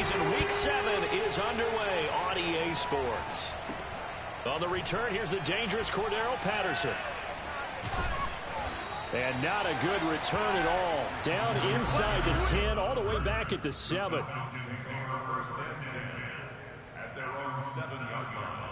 Falcons, and Week 7 is underway on EA Sports. On the return, here's the dangerous Cordero Patterson. And not a good return at all. Down inside the 10, all the way back at the 7. At their own 7-yard line.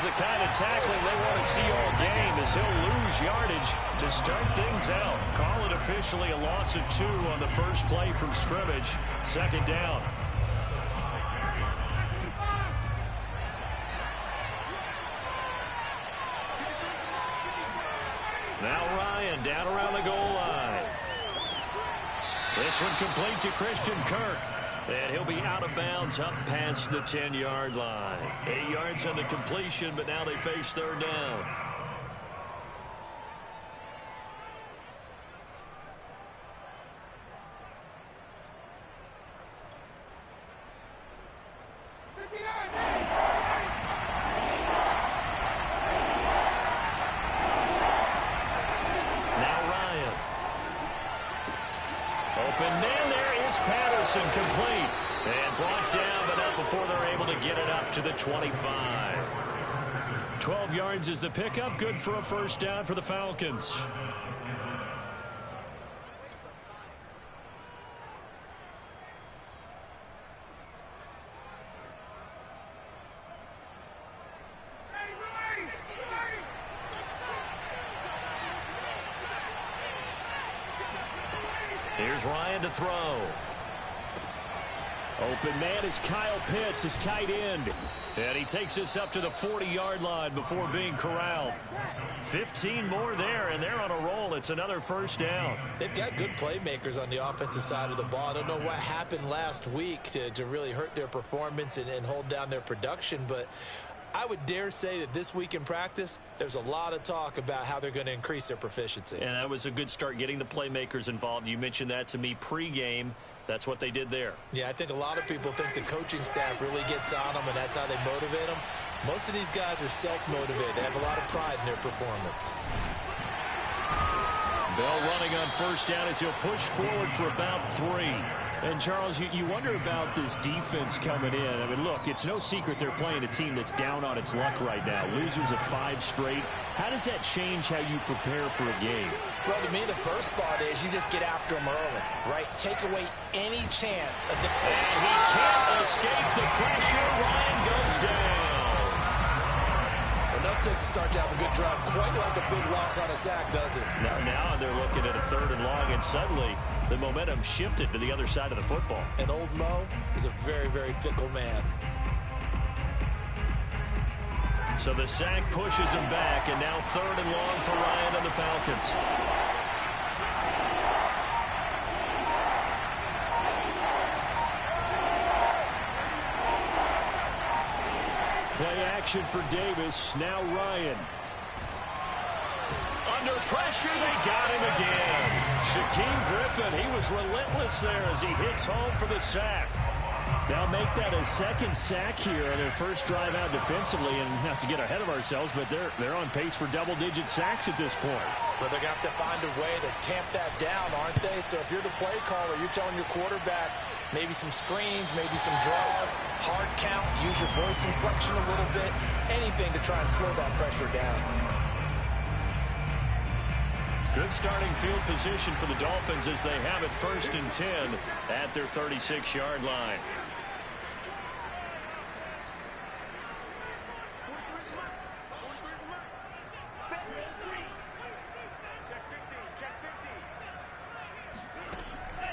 The kind of tackling they want to see all game as he'll lose yardage to start things out. Call it officially a loss of 2 on the first play from scrimmage. Second down. Now Ryan down around the goal line. This one complete to Christian Kirk. And he'll be out of bounds up past the 10-yard line. 8 yards on the completion, but now they face third down. Now Ryan. Open man, there is Patterson, complete. And brought down, but not before they're able to get it up to the 25. 12 yards is the pickup. Good for a first down for the Falcons. Here's Ryan to throw. Open man is Kyle Pitts, his tight end. And he takes us up to the 40-yard line before being corralled. 15 more there, and they're on a roll. It's another first down. They've got good playmakers on the offensive side of the ball. I don't know what happened last week to really hurt their performance and hold down their production, but I would dare say that this week in practice, there's a lot of talk about how they're going to increase their proficiency. And that was a good start, getting the playmakers involved. You mentioned that to me pregame. That's what they did there. Yeah, I think a lot of people think the coaching staff really gets on them, and that's how they motivate them. Most of these guys are self-motivated. They have a lot of pride in their performance. Bell running on first down as he'll push forward for about 3. And, Charles, you wonder about this defense coming in. I mean, look, it's no secret they're playing a team that's down on its luck right now. Losers of 5 straight. How does that change how you prepare for a game? Well, to me, the first thought is you just get after them early, right? Take away any chance of the... And he can't escape the pressure. Ryan goes down. Enough to start to have a good drive. Quite like a big loss on a sack, does it? Now they're looking at a 3rd and long, and suddenly the momentum shifted to the other side of the football. And old Mo is a very, very fickle man. So the sack pushes him back, and now 3rd and long for Ryan and the Falcons. Play action for Davis. Now Ryan. Under pressure, they got him again. Shaquem Griffin, he was relentless there as he hits home for the sack. They'll make that a 2nd sack here on their first drive out defensively, and not to get ahead of ourselves, but they're on pace for double-digit sacks at this point. But they're going to have to find a way to tamp that down, aren't they? So if you're the play caller, you're telling your quarterback maybe some screens, maybe some draws, hard count, use your voice inflection a little bit, anything to try and slow that pressure down. Good starting field position for the Dolphins as they have it 1st and 10 at their 36-yard line.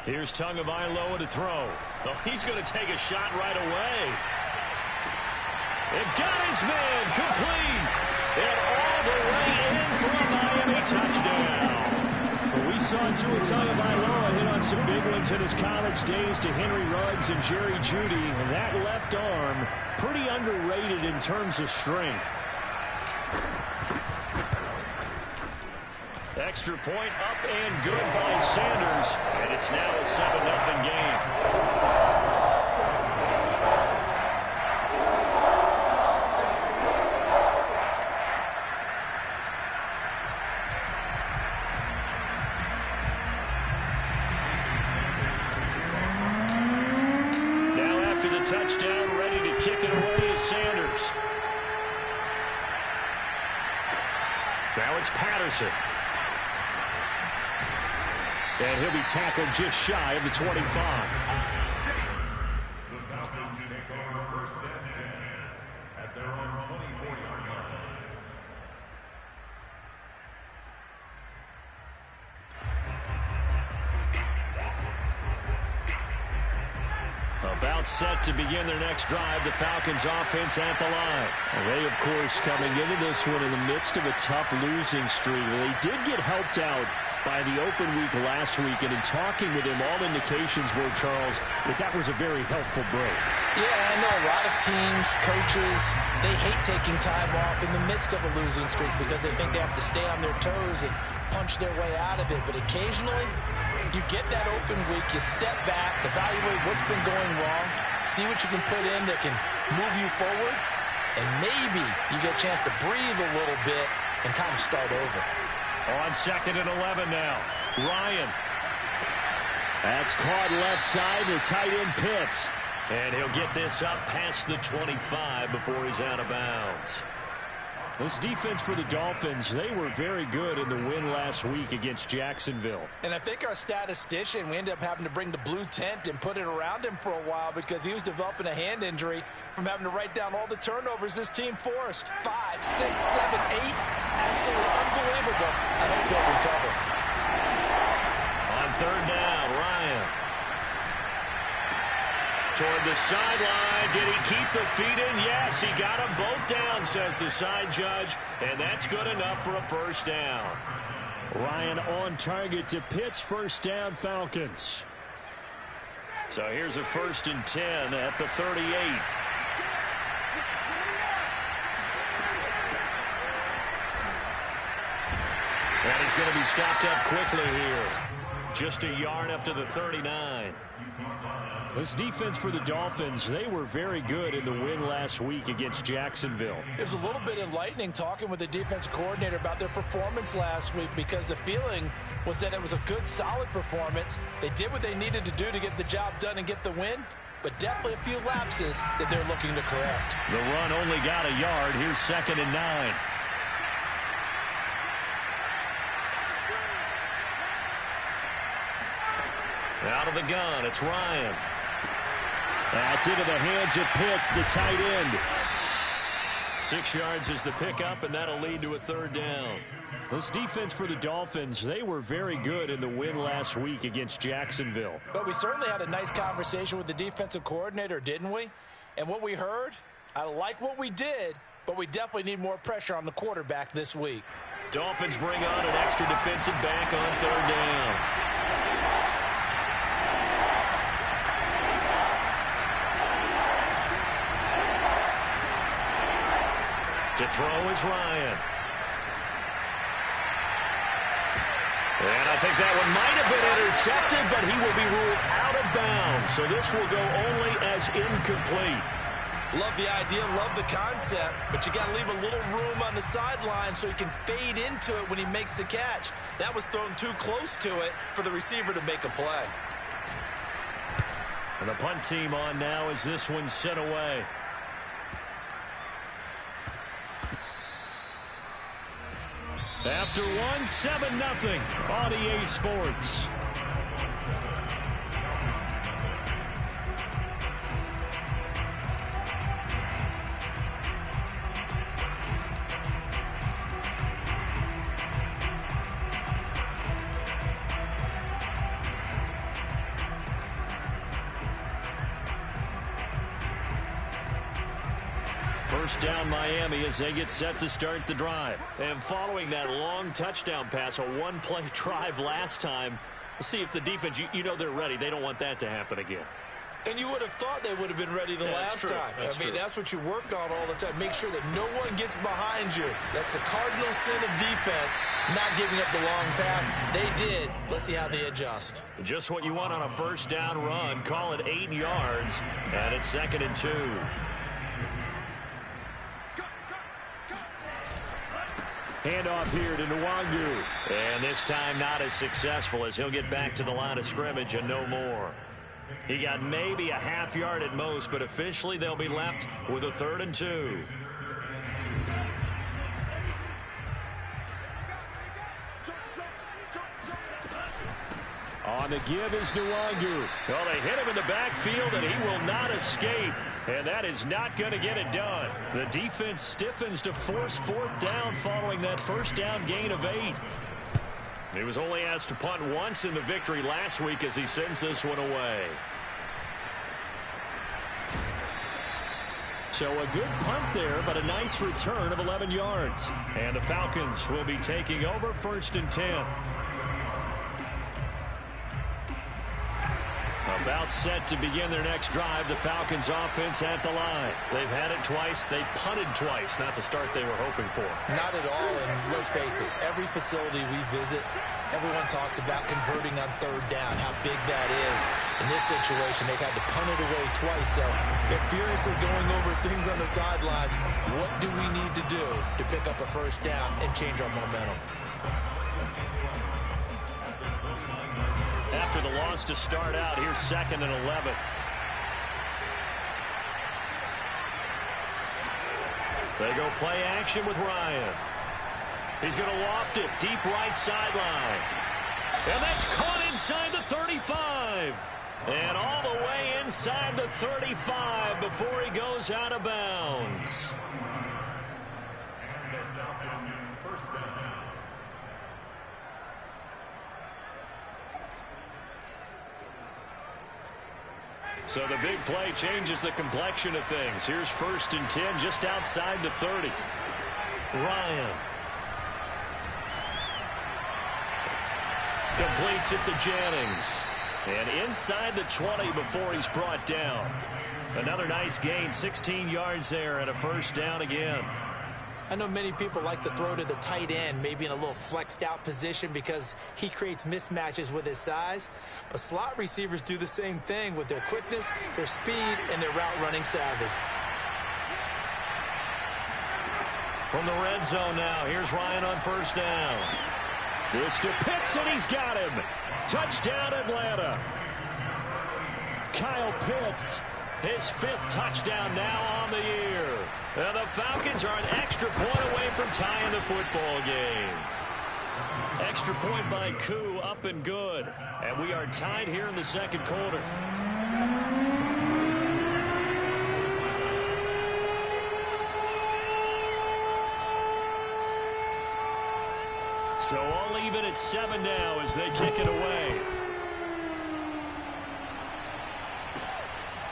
Here's Tagovailoa to throw. Oh, he's going to take a shot right away. It got his man complete. And all the way in for a Miami touchdown. Well, we saw Tua Tagovailoa hit on some big ones in his college days to Henry Ruggs and Jerry Jeudy. And that left arm, pretty underrated in terms of strength. Extra point up and good by Sanders. And it's now a 7-0 game. Touchdown, ready to kick it away is Sanders. Now it's Patterson. And he'll be tackled just shy of the 25. The Falcons take over first and 10 at their own 24-yard line. About set to begin their next drive, the Falcons offense at the line. And they, of course, coming into this one in the midst of a tough losing streak. They did get helped out by the open week last week, and in talking with him, all indications were, Charles, that was a very helpful break. Yeah, I know a lot of teams, coaches, they hate taking time off in the midst of a losing streak because they think they have to stay on their toes and punch their way out of it. But occasionally, you get that open week, you step back, evaluate what's been going wrong, see what you can put in that can move you forward, and maybe you get a chance to breathe a little bit and kind of start over. On 2nd and 11 now, Ryan. That's caught left side to tight end Pitts. And he'll get this up past the 25 before he's out of bounds. This defense for the Dolphins, they were very good in the win last week against Jacksonville. And I think our statistician, we ended up having to bring the blue tent and put it around him for a while because he was developing a hand injury from having to write down all the turnovers this team forced. 5, 6, 7, 8. Absolutely unbelievable. I hope he'll recover. On 3rd down, Ryan. Toward the sideline. Did he keep the feet in? Yes, he got them both down, says the side judge, and that's good enough for a first down. Ryan on target to Pitts. First down, Falcons. So here's a 1st and 10 at the 38. And he's going to be stopped up quickly here. Just a yard up to the 39. This defense for the Dolphins, they were very good in the win last week against Jacksonville. It was a little bit enlightening talking with the defensive coordinator about their performance last week because the feeling was that it was a good, solid performance. They did what they needed to do to get the job done and get the win, but definitely a few lapses that they're looking to correct. The run only got a yard. Here's 2nd and 9. Out of the gun, it's Ryan. That's into the hands of Pitts, the tight end. 6 yards is the pickup, and that'll lead to a 3rd down. This defense for the Dolphins, they were very good in the win last week against Jacksonville. But we certainly had a nice conversation with the defensive coordinator, didn't we? And what we heard, I like what we did, but we definitely need more pressure on the quarterback this week. Dolphins bring on an extra defensive back on 3rd down. To throw is Ryan. And I think that one might have been intercepted, but he will be ruled out of bounds. So this will go only as incomplete. Love the idea, love the concept, but you got to leave a little room on the sideline so he can fade into it when he makes the catch. That was thrown too close to it for the receiver to make a play. And the punt team on now as this one's sent away. After 7-0 on EA Sports. First down Miami as they get set to start the drive. And following that long touchdown pass, a one-play drive last time, let's see if the defense, you know they're ready. They don't want that to happen again. And you would have thought they would have been ready the last time. That's true. That's what you work on all the time. Make sure that no one gets behind you. That's the cardinal sin of defense, not giving up the long pass. They did. Let's see how they adjust. Just what you want on a first down run. Call it 8 yards, and it's 2nd and 2. Handoff here to Nwangu. And this time not as successful as he'll get back to the line of scrimmage and no more. He got maybe a half yard at most, but officially they'll be left with a 3rd and 2. On the give is Nwangu. Well, they hit him in the backfield, and he will not escape. And that is not going to get it done. The defense stiffens to force 4th down following that first down gain of 8. He was only asked to punt once in the victory last week as he sends this one away. So a good punt there, but a nice return of 11 yards. And the Falcons will be taking over 1st and 10. About set to begin their next drive. The Falcons offense at the line. They've had it twice. They've punted twice. Not the start they were hoping for. Not at all, and let's face it, every facility we visit, everyone talks about converting on 3rd down, how big that is. In this situation, they've had to punt it away twice, so they're furiously going over things on the sidelines. What do we need to do to pick up a first down and change our momentum? After the loss to start out, here's 2nd and 11. They go play action with Ryan. He's going to loft it deep right sideline. And that's caught inside the 35. And all the way inside the 35 before he goes out of bounds. So the big play changes the complexion of things. Here's 1st and 10 just outside the 30. Ryan. Completes it to Jennings. And inside the 20 before he's brought down. Another nice gain, 16 yards there and a first down again. I know many people like to throw to the tight end, maybe in a little flexed out position because he creates mismatches with his size. But slot receivers do the same thing with their quickness, their speed, and their route running savvy. From the red zone now, here's Ryan on first down. This to Pitts, and he's got him. Touchdown, Atlanta. Kyle Pitts, his 5th touchdown now on the year. And the Falcons are an extra point away from tying the football game. Extra point by Koo, up and good. And we are tied here in the 2nd quarter. So all even at 7 now as they kick it away.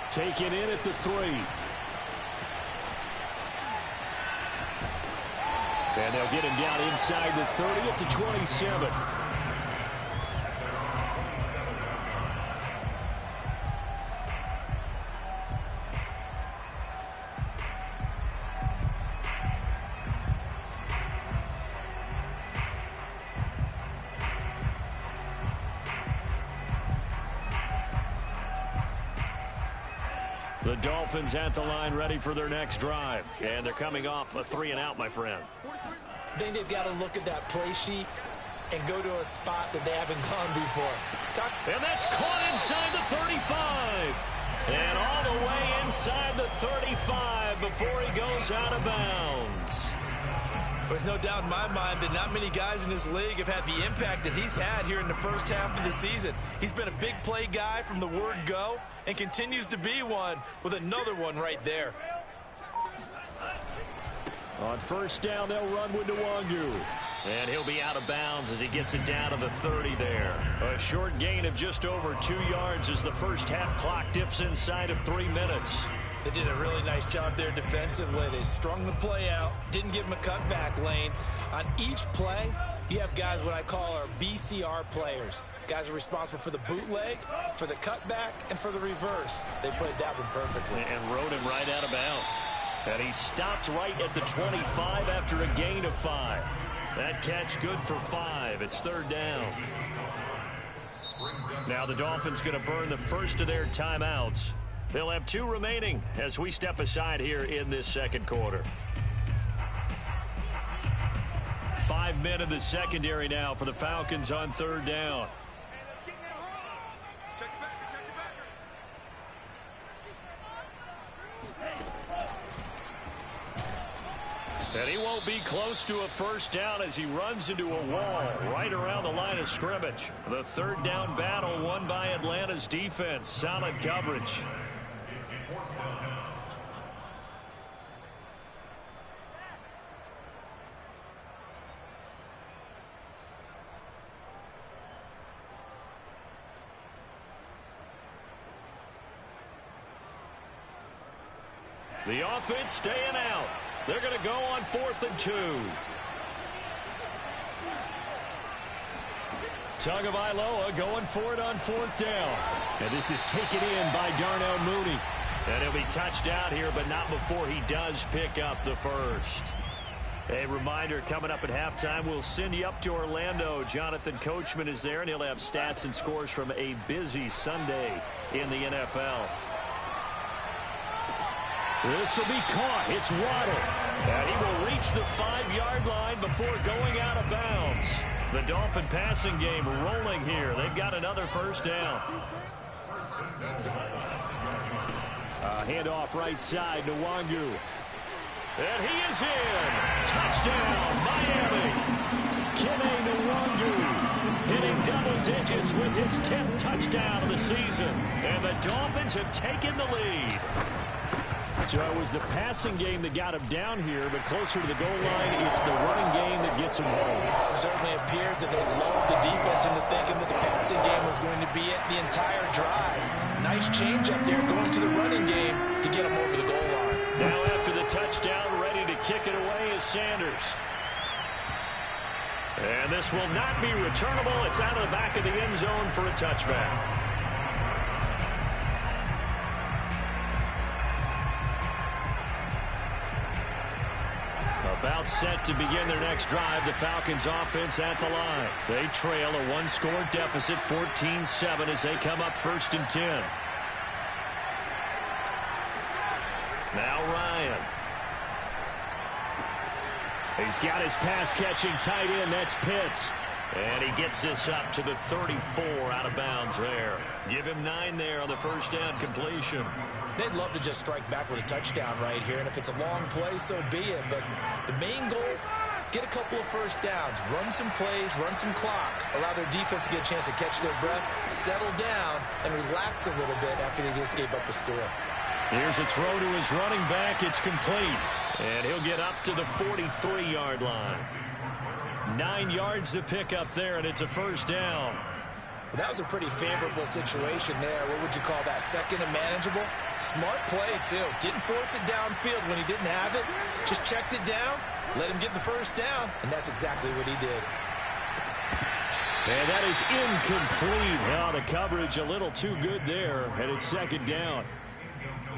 Taken in at the 3. And they'll get him down inside the 30 at the 27. The Dolphins at the line ready for their next drive. And they're coming off a 3-and-out, my friend. I think they've got to look at that play sheet and go to a spot that they haven't gone before. And that's caught inside the 35. And all the way inside the 35 before he goes out of bounds. There's no doubt in my mind that not many guys in this league have had the impact that he's had here in the first half of the season. He's been a big play guy from the word go and continues to be one with another one right there. On first down, they'll run with Nwangu. And he'll be out of bounds as he gets it down to the 30 there. A short gain of just over 2 yards as the first half clock dips inside of 3 minutes. They did a really nice job there defensively. They strung the play out, didn't give them a cutback lane. On each play, you have guys what I call our BCR players. Guys are responsible for the bootleg, for the cutback, and for the reverse. They played that one perfectly. And rode him right out of bounds. And he stopped right at the 25 after a gain of 5. That catch good for 5. It's third down. Now the Dolphins going to burn the first of their timeouts. They'll have 2 remaining as we step aside here in this second quarter. 5 men in the secondary now for the Falcons on third down. And he won't be close to a first down as he runs into a wall right around the line of scrimmage. The third down battle won by Atlanta's defense. Solid coverage. The offense staying out. They're going to go on 4th and 2. Tagovailoa going for it on 4th down. And this is taken in by Darnell Mooney. And he'll be touched out here, but not before he does pick up the first. A reminder, coming up at halftime, we'll send you up to Orlando. Jonathan Coachman is there, and he'll have stats and scores from a busy Sunday in the NFL. This will be caught. It's Waddle. And he will reach the 5-yard line before going out of bounds. The Dolphin passing game rolling here. They've got another first down. Handoff right side to Wangu. And he is in. Touchdown, Miami. Kene Nwangu hitting double digits with his 10th touchdown of the season. And the Dolphins have taken the lead. So it was the passing game that got him down here, but closer to the goal line, it's the running game that gets him home. It certainly appears that they lulled the defense into thinking that the passing game was going to be it the entire drive. Nice change up there going to the running game to get him over the goal line. Now after the touchdown, ready to kick it away is Sanders. And this will not be returnable. It's out of the back of the end zone for a touchback. About set to begin their next drive, the Falcons offense at the line. They trail a 1-score deficit, 14-7 as they come up 1st and 10. Now Ryan. He's got his pass-catching tight end. That's Pitts. And he gets this up to the 34 out of bounds there. Give him 9 there on the first down completion. They'd love to just strike back with a touchdown right here, and if it's a long play, so be it. But the main goal, get a couple of first downs, run some plays, run some clock, allow their defense to get a chance to catch their breath, settle down, and relax a little bit after they just gave up a score. Here's a throw to his running back. It's complete. And he'll get up to the 43-yard line. 9 yards to pick up there, and it's a first down. Well, that was a pretty favorable situation there. What would you call that? Second and manageable? Smart play, too. Didn't force it downfield when he didn't have it. Just checked it down, let him get the first down, and that's exactly what he did. And that is incomplete. Now the coverage a little too good there, and it's second down.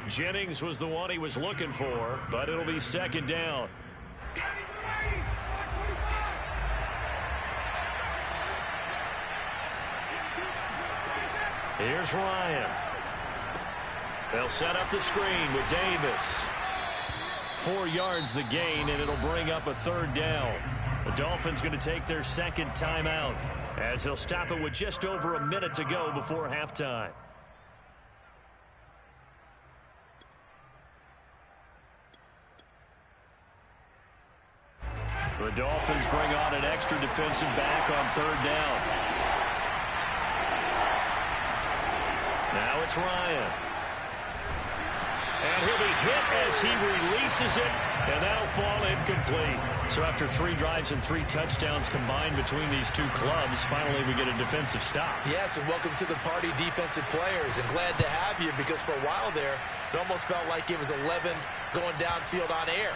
Jennings was the one he was looking for, but it'll be second down. Here's Ryan. They'll set up the screen with Davis. 4 yards the gain, and it'll bring up a third down. The Dolphins going to take their second timeout as they'll stop it with just over a minute to go before halftime. The Dolphins bring on an extra defensive back on third down. Now it's Ryan. And he'll be hit as he releases it, and that'll fall incomplete. So after 3 drives and 3 touchdowns combined between these two clubs, finally we get a defensive stop. Yes, and welcome to the party, defensive players. And glad to have you, because for a while there, it almost felt like it was 11 going downfield on air.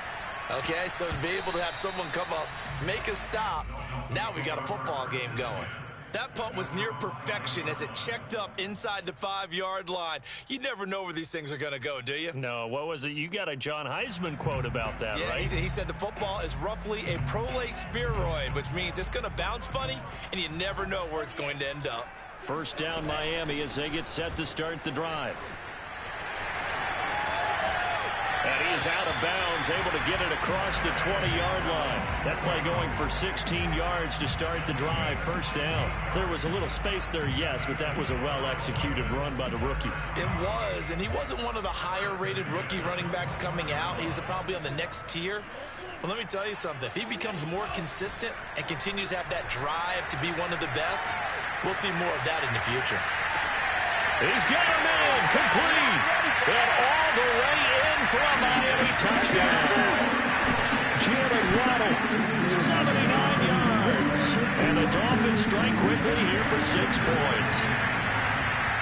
Okay, so to be able to have someone come up, make a stop, now we got a football game going. That punt was near perfection as it checked up inside the 5-yard line. You never know where these things are going to go, do you? No, what was it? You got a John Heisman quote about that, yeah, right? He said the football is roughly a prolate spheroid, which means it's going to bounce funny, and you never know where it's going to end up. First down, Miami, as they get set to start the drive. And he is out of bounds, able to get it across the 20-yard line. That play going for 16 yards to start the drive. First down. There was a little space there, yes, but that was a well-executed run by the rookie. It was, and he wasn't one of the higher-rated rookie running backs coming out. He's probably on the next tier. But let me tell you something. If he becomes more consistent and continues to have that drive to be one of the best, we'll see more of that in the future. He's got a man complete. And all the way in for a Miami touchdown. Jalen Waddle, 79 yards. And the Dolphins strike quickly here for 6 points.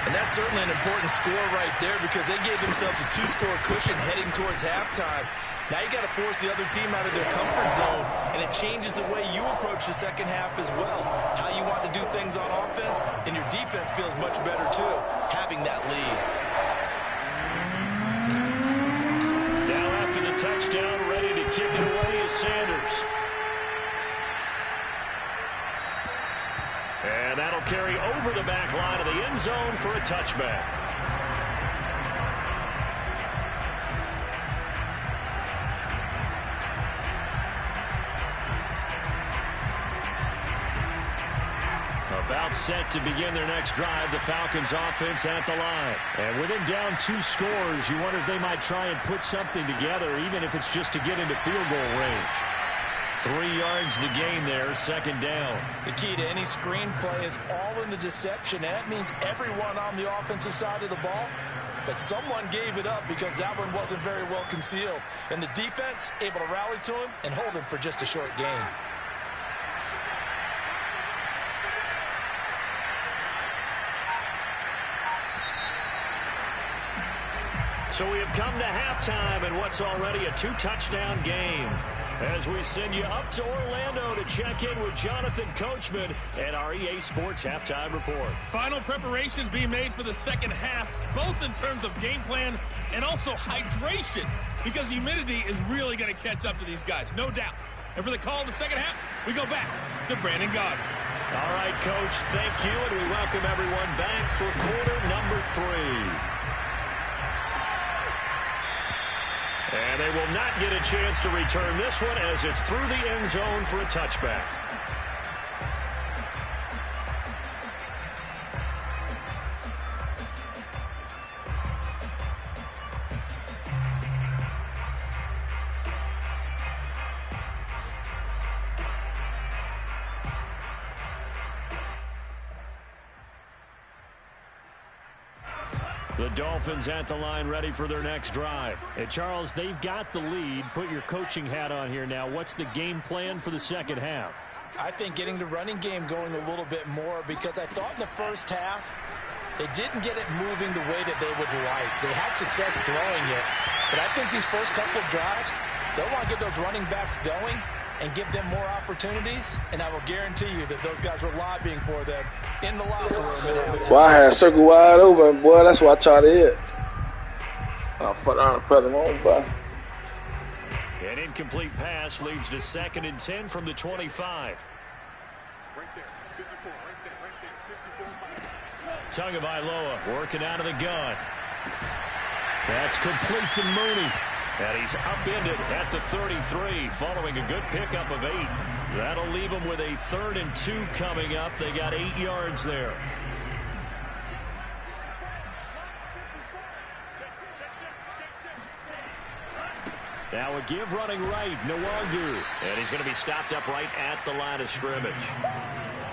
And that's certainly an important score right there, because they gave themselves a 2-score cushion heading towards halftime. Now you got to force the other team out of their comfort zone, and it changes the way you approach the second half as well. How you want to do things on offense, and your defense feels much better too, having that lead. Now after the touchdown, ready to kick it away is Sanders. And that'll carry over the back line of the end zone for a touchback. About set to begin their next drive, the Falcons offense at the line. And with them down 2 scores, you wonder if they might try and put something together, even if it's just to get into field goal range. 3 yards the gain there, second down. The key to any screenplay is all in the deception, and that means everyone on the offensive side of the ball. But someone gave it up because that one wasn't very well concealed. And the defense able to rally to him and hold him for just a short gain. So we have come to halftime in what's already a 2-touchdown game. As we send you up to Orlando to check in with Jonathan Coachman and our EA Sports Halftime Report. Final preparations being made for the second half, both in terms of game plan and also hydration, because humidity is really going to catch up to these guys, no doubt. And for the call of the second half, we go back to Brandon Gaudin. All right, Coach, thank you, and we welcome everyone back for quarter number 3. And they will not get a chance to return this one as it's through the end zone for a touchback. The Dolphins at the line ready for their next drive. And Charles, they've got the lead. Put your coaching hat on here now. What's the game plan for the second half? I think getting the running game going a little bit more, because I thought in the first half they didn't get it moving the way that they would like. They had success throwing it, but I think these first couple of drives, they'll want to get those running backs going and give them more opportunities, and I will guarantee you that those guys were lobbying for them in the locker room. Well, I had circle wide open, boy. That's what I tried to hit. I put on the pedal on, boy. An incomplete pass leads to 2nd and 10 from the 25. Tagovailoa working out of the gun. That's complete to Mooney. And he's upended at the 33 following a good pickup of 8. That'll leave him with a 3rd and 2 coming up. They got 8 yards there. Now a give running right, Nwangu. And he's going to be stopped up right at the line of scrimmage.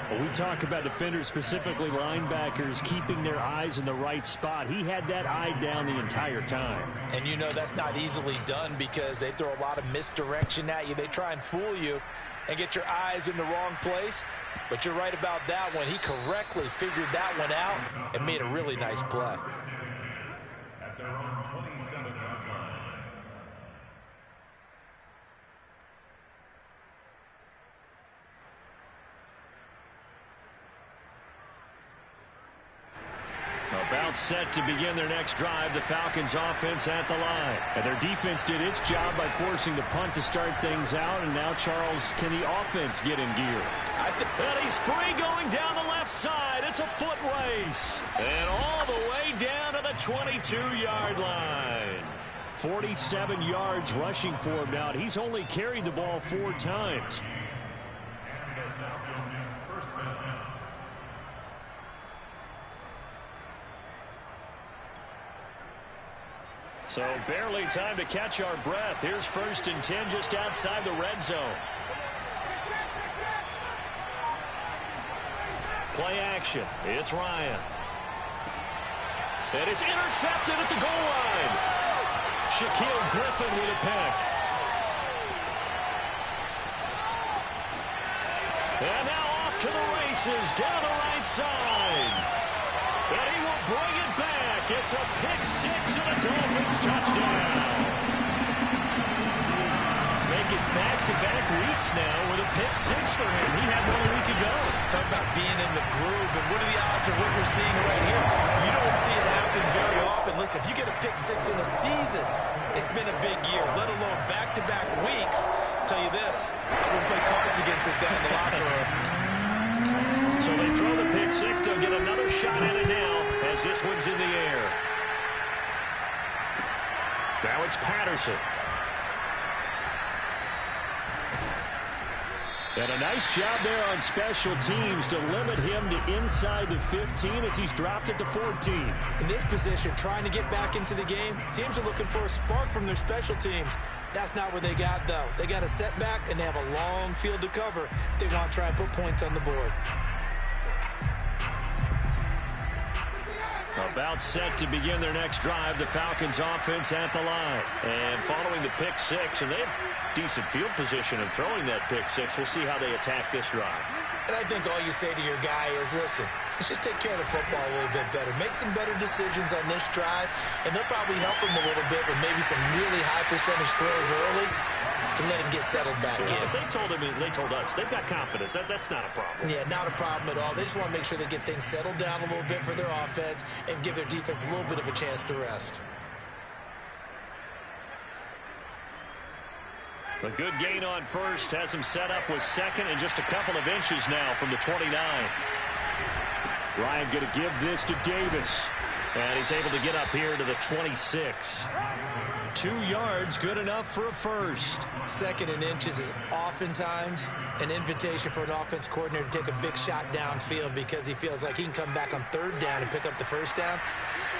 Well, we talk about defenders, specifically linebackers, keeping their eyes in the right spot. He had that eye down the entire time. And you know that's not easily done because they throw a lot of misdirection at you. They try and fool you and get your eyes in the wrong place. But you're right about that one. He correctly figured that one out and made a really nice play. At their own 27-yard line. About set to begin their next drive, the Falcons offense at the line. And their defense did its job by forcing the punt to start things out. And now, Charles, can the offense get in gear? And he's free going down the left side. It's a foot race. And all the way down to the 22-yard line. 47 yards rushing for him now. He's only carried the ball 4 times. So barely time to catch our breath. Here's 1st and 10 just outside the red zone. Play action. It's Ryan. And it's intercepted at the goal line. Shaquille Griffin with a pick. And now off to the races down the right side. And he will bring it back. It's a pick 6 and a Dolphins touchdown. Make it back-to-back weeks now with a pick 6 for him. He had one a week ago. Talk about being in the groove, and what are the odds of what we're seeing right here? You don't see it happen very often. Listen, if you get a pick 6 in a season, it's been a big year, let alone back-to-back weeks. I'll tell you this, I wouldn't play cards against this guy in the locker room. So they throw the pick 6. They'll get another shot at it now as this one's in the air. Now it's Patterson. And a nice job there on special teams to limit him to inside the 15 as he's dropped it to 14. In this position, trying to get back into the game, teams are looking for a spark from their special teams. That's not what they got, though. They got a setback, and they have a long field to cover if they want to try and put points on the board. About set to begin their next drive, the Falcons offense at the line. And following the pick 6, and they have decent field position in throwing that pick 6. We'll see how they attack this drive. And I think all you say to your guy is, listen, let's just take care of the football a little bit better. Make some better decisions on this drive, and they'll probably help him a little bit with maybe some really high percentage throws early to let him get settled back in. They told us they've got confidence. That's not a problem. Yeah, not a problem at all. They just want to make sure they get things settled down a little bit for their offense and give their defense a little bit of a chance to rest. A good gain on first has him set up with second and just a couple of inches now from the 29. Ryan going to give this to Davis. And he's able to get up here to the 26. 2 yards, good enough for a first. 2nd and inches is oftentimes an invitation for an offense coordinator to take a big shot downfield because he feels like he can come back on 3rd down and pick up the 1st down.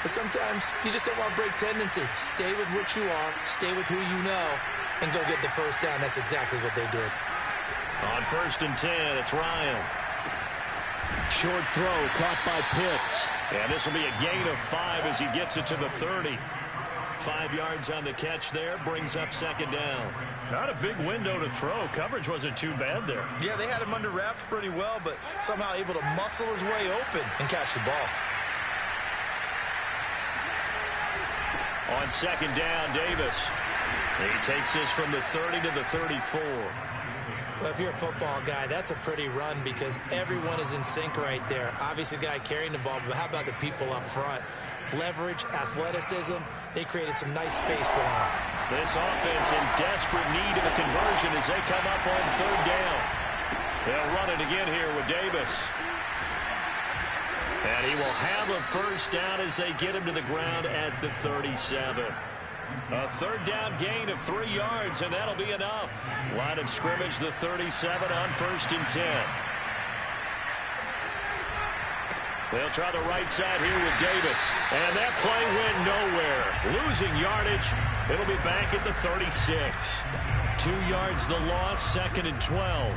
But sometimes you just don't want to break tendency. Stay with what you are, stay with who you know, and go get the 1st down. That's exactly what they did. On 1st and 10, it's Ryan. Short throw caught by Pitts. And this will be a gain of 5 as he gets it to the 30. 5 yards on the catch there, brings up 2nd down. Not a big window to throw. Coverage wasn't too bad there. Yeah, they had him under wraps pretty well, but somehow able to muscle his way open and catch the ball. On 2nd down, Davis. He takes this from the 30 to the 34. Well, if you're a football guy, that's a pretty run because everyone is in sync right there. Obviously, the guy carrying the ball, but how about the people up front? Leverage, athleticism, they created some nice space for him. This offense in desperate need of a conversion as they come up on 3rd down. They'll run it again here with Davis. And he will have a 1st down as they get him to the ground at the 37. A 3rd down gain of 3 yards, and that'll be enough. Line of scrimmage, the 37 on 1st and 10. They'll try the right side here with Davis. And that play went nowhere. Losing yardage. It'll be back at the 36. 2 yards the loss, 2nd and 12.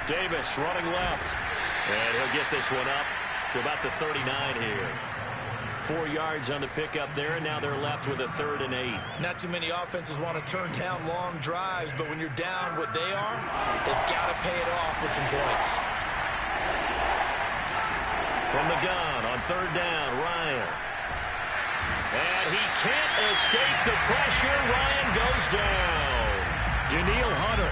Davis running left. And he'll get this one up to about the 39 here. 4 yards on the pickup there, and now they're left with a 3rd and 8. Not too many offenses want to turn down long drives, but when you're down what they are, they've got to pay it off with some points. From the gun on 3rd down, Ryan. And he can't escape the pressure. Ryan goes down. Daniil Hunter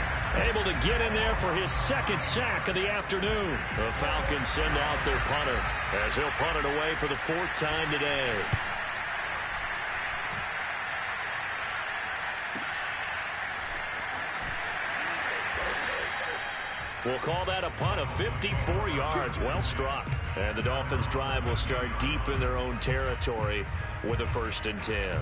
able to get in there for his 2nd sack of the afternoon. The Falcons send out their punter as he'll punt it away for the 4th time today. We'll call that a punt of 54 yards. Well struck. And the Dolphins' drive will start deep in their own territory with a 1st and 10.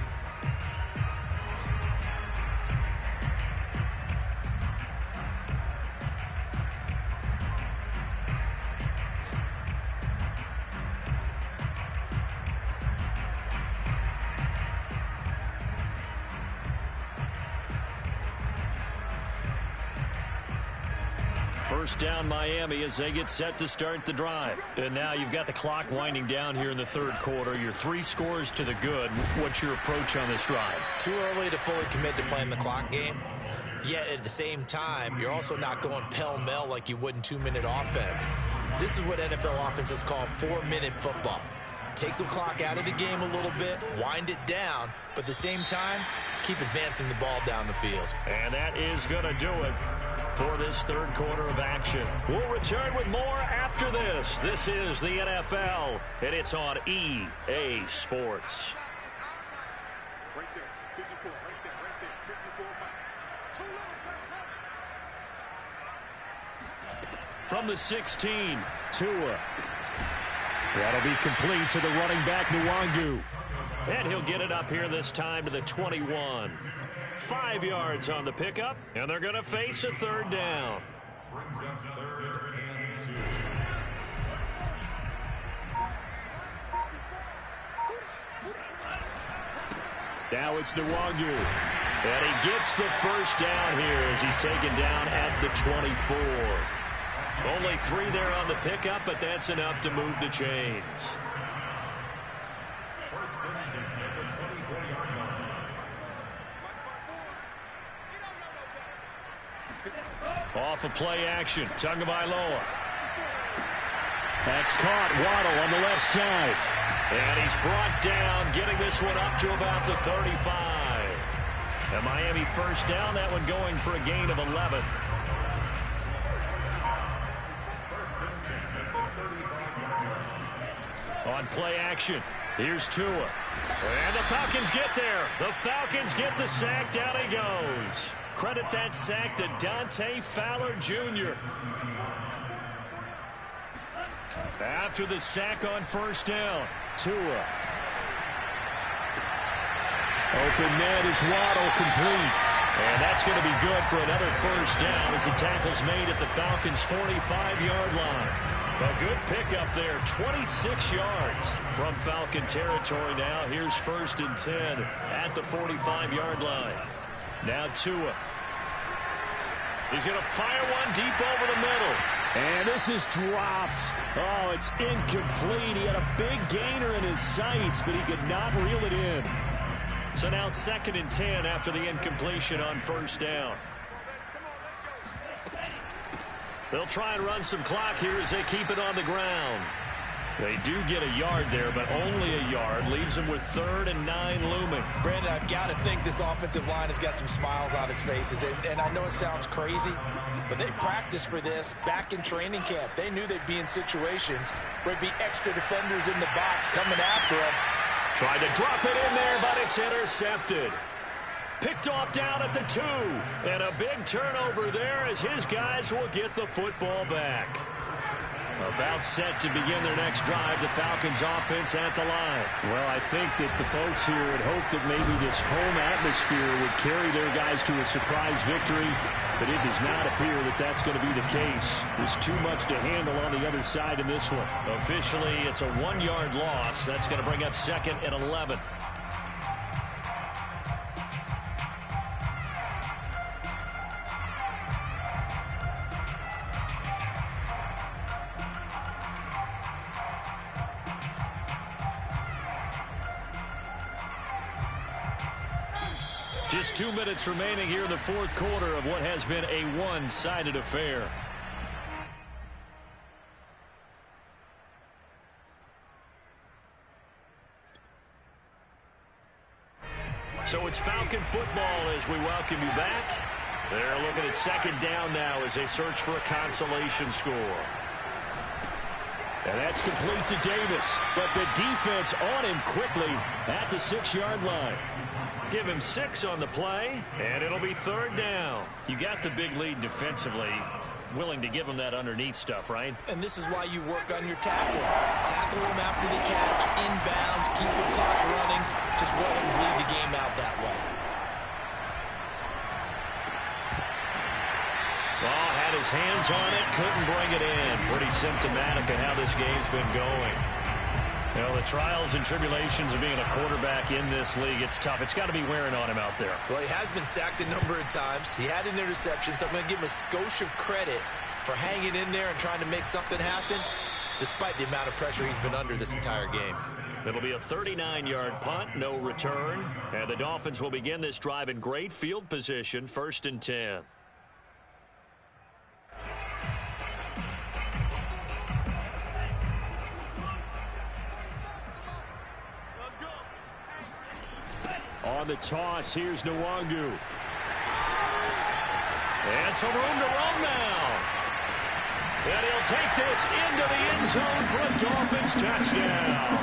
First down Miami as they get set to start the drive. And now you've got the clock winding down here in the 3rd quarter. You're 3 scores to the good. What's your approach on this drive? Too early to fully commit to playing the clock game. Yet at the same time, you're also not going pell-mell like you would in 2-minute offense. This is what NFL offenses call 4-minute football. Take the clock out of the game a little bit, wind it down, but at the same time, keep advancing the ball down the field. And that is going to do it for this 3rd quarter of action. We'll return with more after this. This is the NFL, and it's on EA Sports. Right there, 54, right there, 54. From the 16, Tua. That'll be complete to the running back, Nwangu. And he'll get it up here this time to the 21. 5 yards on the pickup, and they're going to face a 3rd down. Brings up 3rd and 2. Now it's Nwangu. And he gets the 1st down here as he's taken down at the 24. Only 3 there on the pickup, but that's enough to move the chains. First and 10 at the 24-yard line. Off of play action, Tagovailoa. That's caught. Waddle on the left side. And he's brought down, getting this one up to about the 35. And Miami 1st down, that one going for a gain of 11. On play action, here's Tua. And the Falcons get there. The Falcons get the sack. Down he goes. Credit that sack to Dante Fowler Jr. After the sack on 1st down, Tua. Open net is Waddle, complete. And that's going to be good for another 1st down as the tackle's made at the Falcons' 45-yard line. A good pickup there, 26 yards from Falcon territory now. Here's 1st and 10 at the 45-yard line. Now Tua. He's going to fire one deep over the middle. And this is dropped. Oh, it's incomplete. He had a big gainer in his sights, but he could not reel it in. So now 2nd and 10 after the incompletion on 1st down. They'll try and run some clock here as they keep it on the ground. They do get a yard there, but only a yard. Leaves them with 3rd and 9 looming. Brandon, I've got to think this offensive line has got some smiles on its faces. And I know it sounds crazy, but they practiced for this back in training camp. They knew they'd be in situations where there'd be extra defenders in the box coming after them. Tried to drop it in there, but it's intercepted. Picked off down at the 2. And a big turnover there as his guys will get the football back. About set to begin their next drive, the Falcons offense at the line. Well, I think that the folks here had hoped that maybe this home atmosphere would carry their guys to a surprise victory, but it does not appear that that's going to be the case. There's too much to handle on the other side in this one. Officially, it's a 1-yard loss. That's going to bring up 2nd and 11. Just 2 minutes remaining here in the fourth quarter of what has been a one-sided affair. So it's Falcon football as we welcome you back. They're looking at second down now as they search for a consolation score. And that's complete to Davis. But the defense on him quickly at the 6-yard line. Give him 6 on the play, and it'll be third down. You got the big lead defensively. Willing to give him that underneath stuff, right? And this is why you work on your tackling. Tackle him after the catch, inbounds, keep the clock running. Just let him bleed the game out that way. Ball had his hands on it, couldn't bring it in. Pretty symptomatic of how this game's been going. You know, the trials and tribulations of being a quarterback in this league, it's tough. It's got to be wearing on him out there. Well, he has been sacked a number of times. He had an interception, so I'm going to give him a skosh of credit for hanging in there and trying to make something happen, despite the amount of pressure he's been under this entire game. It'll be a 39-yard punt, no return. And the Dolphins will begin this drive in great field position, 1st and 10. On the toss, here's Nwangu. And some room to roam now. And he'll take this into the end zone for a Dolphins touchdown.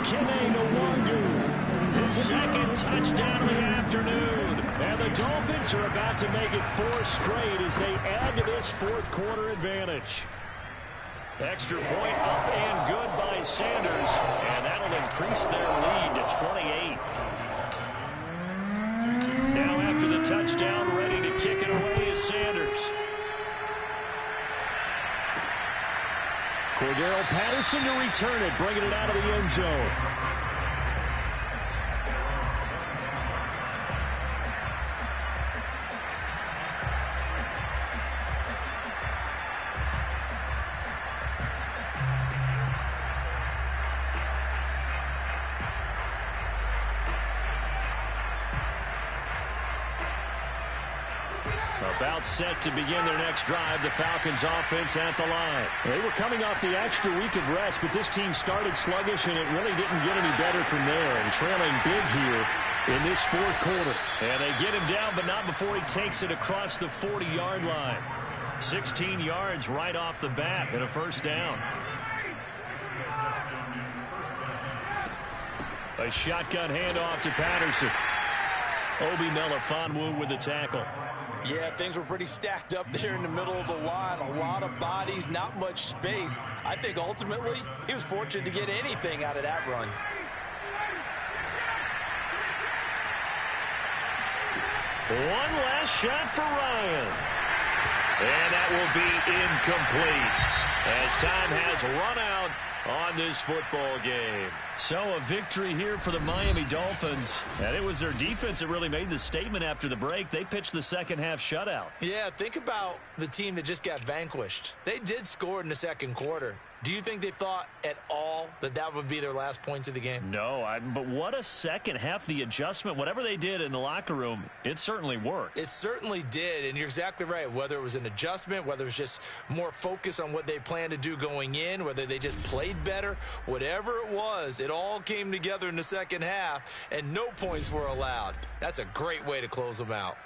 Kene Nwangu, his second touchdown of the afternoon. And the Dolphins are about to make it 4 straight as they add to this fourth quarter advantage. Extra point up and good by Sanders. And that'll increase their lead to 28. Now after the touchdown, ready to kick it away is Sanders. Cordero Patterson to return it, bringing it out of the end zone. About set to begin their next drive, the Falcons offense at the line. They were coming off the extra week of rest, but this team started sluggish, and it really didn't get any better from there. And trailing big here in this fourth quarter. And they get him down, but not before he takes it across the 40-yard line. 16 yards right off the bat and a first down. A shotgun handoff to Patterson. Obi Melifonwu with the tackle. Yeah, things were pretty stacked up there in the middle of the line. A lot of bodies, not much space. I think ultimately he was fortunate to get anything out of that run. One last shot for Ryan. And that will be incomplete as time has run out on this football game. So a victory here for the Miami Dolphins. And it was their defense that really made the statement after the break. They pitched the second half shutout. Yeah, think about the team that just got vanquished. They did score in the second quarter. Do you think they thought at all that that would be their last points of the game? No, but what a second half. The adjustment, whatever they did in the locker room, it certainly worked. It certainly did, and you're exactly right. Whether it was an adjustment, whether it was just more focus on what they planned to do going in, whether they just played better, whatever it was, it all came together in the second half, and no points were allowed. That's a great way to close them out.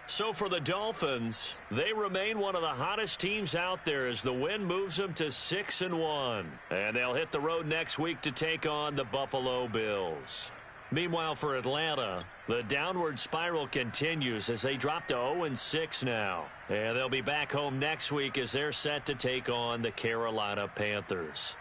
So for the Dolphins, they remain one of the hottest teams out there as the win moves them to 6-1. And they'll hit the road next week to take on the Buffalo Bills. Meanwhile, for Atlanta, the downward spiral continues as they drop to 0-6 now. And they'll be back home next week as they're set to take on the Carolina Panthers.